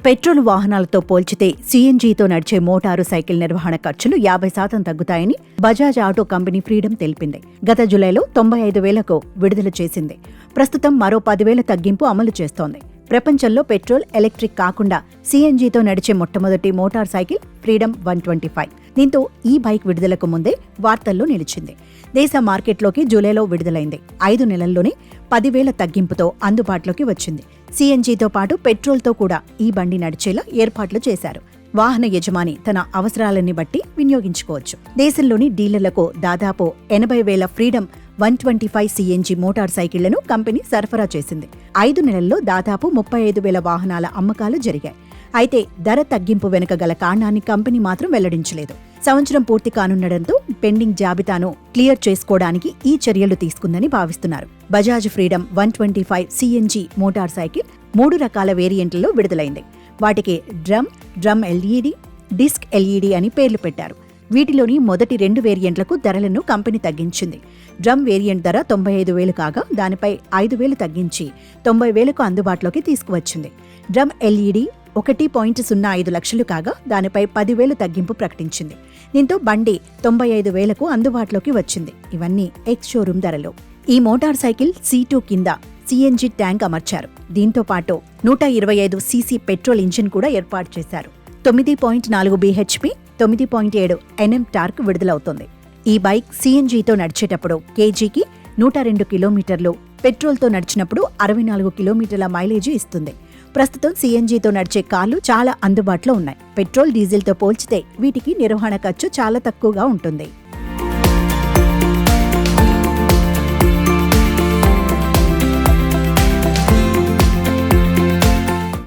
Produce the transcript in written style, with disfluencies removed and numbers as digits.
Petrol వాహనాలతో పోల్చితే సీఎన్జీతో నడిచే motor cycle నిర్వహణ ఖర్చులు 50% తగ్గుతాయని బజాజ్ ఆటో కంపెనీ ఫ్రీడమ్ తెలిపింది. గత జులైలో 95,000కు విడుదల చేసింది. ప్రస్తుతం మరో 10,000 తగ్గింపు అమలు చేస్తోంది. ప్రపంచంలో పెట్రోల్, ఎలక్ట్రిక్ కాకుండా సీఎన్జీతో నడిచే మొట్టమొదటి మోటార్ సైకిల్ ఫ్రీడమ్ 125. దీంతో ఈ బైక్ విడుదలకు ముందే వార్తల్లో నిలిచింది. దేశ మార్కెట్లోకి జూలైలో విడుదలైంది. 5 నెలల్లోనే 10,000 తగ్గింపుతో అందుబాటులోకి వచ్చింది. సీఎన్జీతో పాటు పెట్రోల్తో కూడా ఈ బండి నడిచేలా ఏర్పాట్లు చేశారు. వాహన యజమాని తన అవసరాలని బట్టి వినియోగించుకోవచ్చు. దేశంలోని డీలర్లకు దాదాపు 80,000 ఫ్రీడమ్ 125 సీఎన్జీ మోటార్ సైకిళ్లను కంపెనీ సరఫరా చేసింది. 5 నెలల్లో దాదాపు 35,000 వాహనాల అమ్మకాలు జరిగాయి. అయితే ధర తగ్గింపు వెనుక గల కారణాన్ని కంపెనీ మాత్రం వెల్లడించలేదు. సంవత్సరం పూర్తి కానుండటంతో పెండింగ్ జాబితాను క్లియర్ చేసుకోవడానికి ఈ చర్యలు తీసుకుందని భావిస్తున్నారు. Bajaj freedom 125 CNG motor cycle 3 రకాల వేరియంట్లలో విడుదలైంది. వాటికి డ్రమ్ ఎల్ఈడి, డిస్క్ ఎల్ఈడి అని పేర్లు పెట్టారు. వీటిలోని మొదటి 2 వేరియంట్లకు ధరలను కంపెనీ తగ్గించింది. డ్రమ్ వేరియంట్ ధర 95,000 కాగా దానిపై 5,000 తగ్గించి 90,000కు అందుబాటులోకి తీసుకువచ్చింది. డ్రమ్ ఎల్ఈడి 1.05 లక్షలు కాగా దానిపై 10,000 తగ్గింపు ప్రకటించింది. దీంతో బండి 95,000కు అందుబాటులోకి వచ్చింది. ఇవన్నీ ఎక్స్ షోరూం ధరలు. ఈ మోటార్ సైకిల్ C2 కింద సీఎన్జీ ట్యాంక్ అమర్చారు. దీంతో పాటు 125 సీసీ పెట్రోల్ ఇంజిన్ కూడా ఏర్పాటు చేశారు. 9.4 bhp, 9.7 Nm టార్క్ విడుదలవుతోంది. ఈ బైక్ సీఎన్జీతో నడిచేటప్పుడు కేజీకి 102 కిలోమీటర్లు, పెట్రోల్తో నడిచినప్పుడు 64 కిలోమీటర్ల మైలేజీ ఇస్తుంది. ప్రస్తుతం సీఎన్జీతో నడిచే కార్లు చాలా అందుబాటులో ఉన్నాయి. పెట్రోల్, డీజిల్తో పోల్చితే వీటికి నిర్వహణ ఖర్చు చాలా తక్కువగా ఉంటుంది.